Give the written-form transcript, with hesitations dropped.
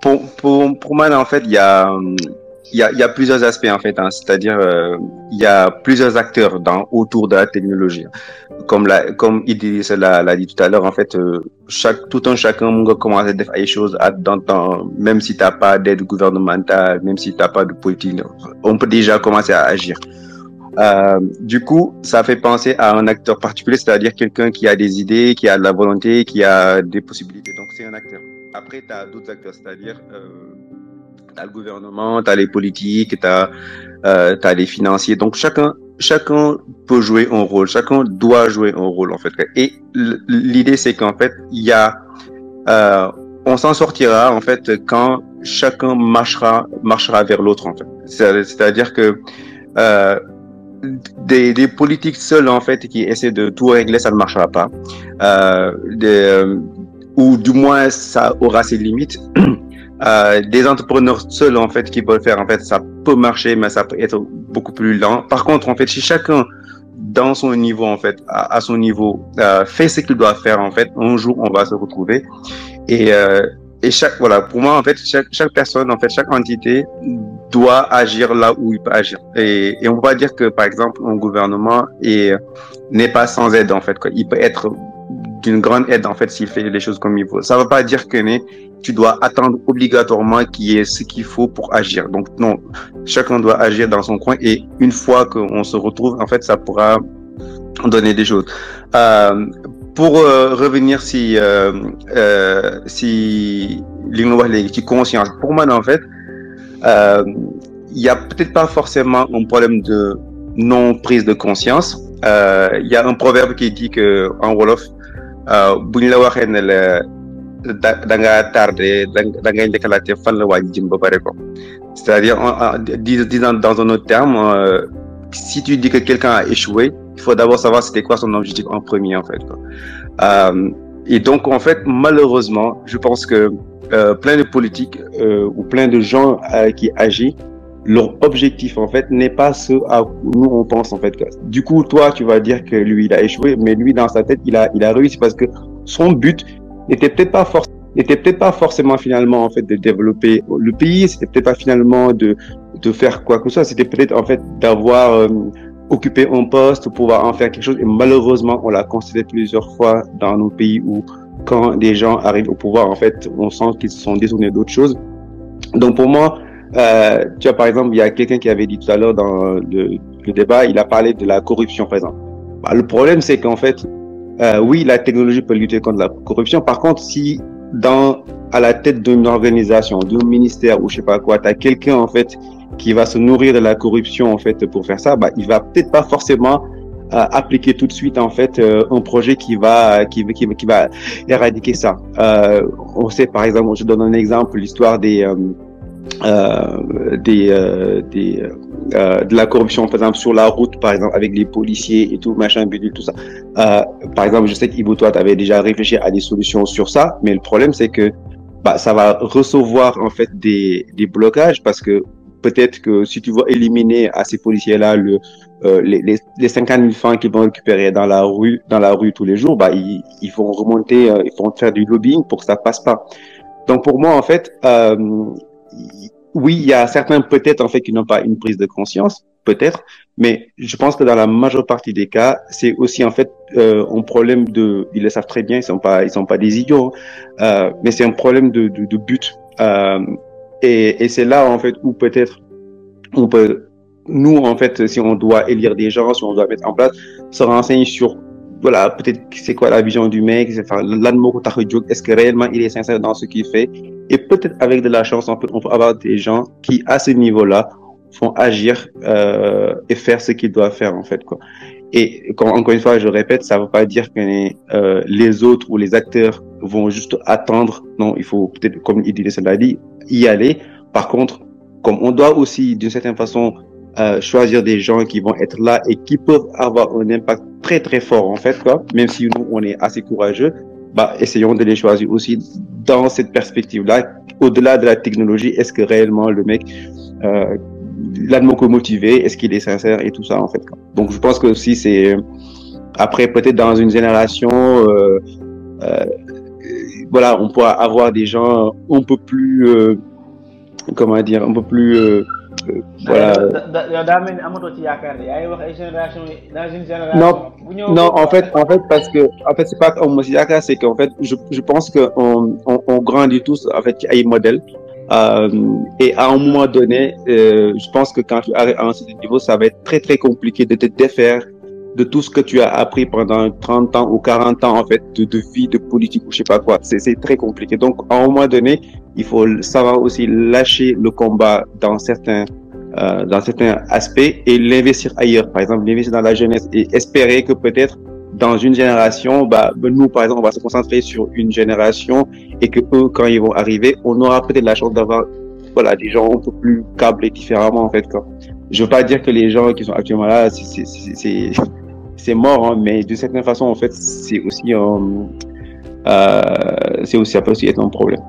Pour moi, en fait, il y a plusieurs aspects, en fait, hein. C'est-à-dire, il y a plusieurs acteurs autour de la technologie. Comme Idriss l'a dit tout à l'heure, en fait, tout un chacun va commencer à faire des choses même si t'as pas d'aide gouvernementale, même si t'as pas de politique, on peut déjà commencer à agir. Du coup, ça fait penser à un acteur particulier, c'est-à-dire quelqu'un qui a des idées, qui a de la volonté, qui a des possibilités. Donc, c'est un acteur. Après, tu as d'autres acteurs, c'est-à-dire t'as le gouvernement, t'as les politiques, t'as les financiers. Donc, chacun peut jouer un rôle, chacun doit jouer un rôle, en fait. Et l'idée, c'est qu'en fait, euh, on s'en sortira, en fait, quand chacun marchera vers l'autre, en fait. C'est-à-dire que euh, des politiques seules en fait qui essaient de tout régler, ça ne marchera pas. Ou du moins ça aura ses limites. Des entrepreneurs seuls en fait qui peuvent faire, en fait, ça peut marcher, mais ça peut être beaucoup plus lent. Par contre, en fait, si chacun dans son niveau, en fait, à son niveau, fait ce qu'il doit faire, en fait, un jour on va se retrouver. Et, euh, et voilà, pour moi, en fait, chaque personne, en fait, chaque entité doit agir là où il peut agir. Et on peut pas dire que, par exemple, un gouvernement n'est pas sans aide, en fait, quoi. Il peut être d'une grande aide, en fait, s'il fait les choses comme il faut. Ça veut pas dire que tu dois attendre obligatoirement qu'il y ait ce qu'il faut pour agir. Donc, non, chacun doit agir dans son coin, et une fois qu'on se retrouve, en fait, ça pourra donner des choses. Euh, pour revenir si li nga wax léegi ci conscience, pour moi, en fait, euh, il y a peut-être pas forcément un problème de non prise de conscience. Il y a un proverbe qui dit que en wolof, buñ la waxee ne la da nga tardé, da ngay njëkkalaate fan la waaj jëm ba pare ko. C'est-à-dire, disant dans un autre terme, si tu dis que quelqu'un a échoué, il faut d'abord savoir c'était quoi son objectif en premier, en fait, quoi. Et donc, en fait, malheureusement, je pense que plein de politiques ou plein de gens qui agissent, leur objectif, en fait, n'est pas ce à quoi nous on pense, en fait. Du coup, toi, tu vas dire que lui, il a échoué, mais lui, dans sa tête, il a réussi parce que son but n'était peut-être pas forcément finalement, en fait, de développer le pays, c'était peut-être pas finalement de faire quoi que ce soit, c'était peut-être, en fait, d'avoir occuper un poste, pouvoir en faire quelque chose. Et malheureusement, on l'a constaté plusieurs fois dans nos pays où, quand des gens arrivent au pouvoir, en fait, on sent qu'ils se sont détournés d'autres choses. Donc, pour moi, tu vois, par exemple, il y a quelqu'un qui avait dit tout à l'heure dans le débat, il a parlé de la corruption, par exemple. Bah, le problème, c'est qu'en fait, oui, la technologie peut lutter contre la corruption. Par contre, si à la tête d'une organisation, d'un ministère ou je sais pas quoi, tu as quelqu'un, en fait, qui va se nourrir de la corruption, en fait, pour faire ça, bah, il va peut-être pas forcément appliquer tout de suite, en fait, un projet qui va éradiquer ça. On sait, par exemple, je donne un exemple, l'histoire de la corruption, par exemple, sur la route, par exemple, avec les policiers et tout, machin, bidule, tout ça. Par exemple, je sais qu'Ibo, toi, tu avais déjà réfléchi à des solutions sur ça, mais le problème, c'est que bah, ça va recevoir, en fait, des blocages, parce que peut-être que si tu veux éliminer à ces policiers-là les 50 000 francs qu'ils vont récupérer dans la rue tous les jours, bah, ils vont remonter, ils vont faire du lobbying pour que ça passe pas. Donc, pour moi, en fait, oui, il y a certains peut-être, en fait, qui n'ont pas une prise de conscience, peut-être, mais je pense que dans la majeure partie des cas, c'est aussi, en fait, un problème ils le savent très bien, ils sont pas des idiots, mais c'est un problème de but. Et c'est là, en fait, où peut-être nous, en fait, si on doit élire des gens, si on doit mettre en place, se renseigner sur, voilà, peut-être c'est quoi la vision du mec, est-ce que réellement il est sincère dans ce qu'il fait? Et peut-être avec de la chance, on peut avoir des gens qui, à ce niveau-là, font agir et faire ce qu'ils doivent faire, en fait, quoi. Et encore une fois, je répète, ça ne veut pas dire que les autres ou les acteurs vont juste attendre. Non, il faut peut-être, comme Idriss l'a dit, y aller. Par contre, comme on doit aussi, d'une certaine façon, choisir des gens qui vont être là et qui peuvent avoir un impact très très fort, en fait, quoi. Même si nous, on est assez courageux, bah, essayons de les choisir aussi dans cette perspective-là. Au-delà de la technologie, est-ce que réellement le mec là de me motiver, est-ce qu'il est sincère et tout ça, en fait, quoi. Donc je pense que aussi c'est après peut-être dans une génération voilà, on pourra avoir des gens un peu plus, comment dire, un peu plus, voilà. daa mel ni amatoo ci yaakaar de yaa ngi wax ay génération dans une Non, génération bu non, ñëwagul quoi. parce que, en fait, c'est pas comme Mosiaka, c'est qu'en fait, je pense que on grandit tous, en fait, à un modèle. Et à un moment donné, je pense que quand tu arrives à un certain niveau, ça va être très, très compliqué de te défaire de tout ce que tu as appris pendant 30 ans ou 40 ans, en fait, de vie, de politique ou je sais pas quoi. C'est très compliqué. Donc, à un moment donné, il faut savoir aussi lâcher le combat dans certains aspects et l'investir ailleurs. Par exemple, l'investir dans la jeunesse et espérer que peut-être dans une génération, nous, par exemple, on va se concentrer sur une génération et que eux, quand ils vont arriver, on aura peut-être la chance d'avoir, voilà, des gens un peu plus câblés différemment, en fait, quoi. Je veux pas dire que les gens qui sont actuellement là, c'est mort, hein, mais d'une certaine façon, en fait, c'est aussi, ça peut aussi être un problème.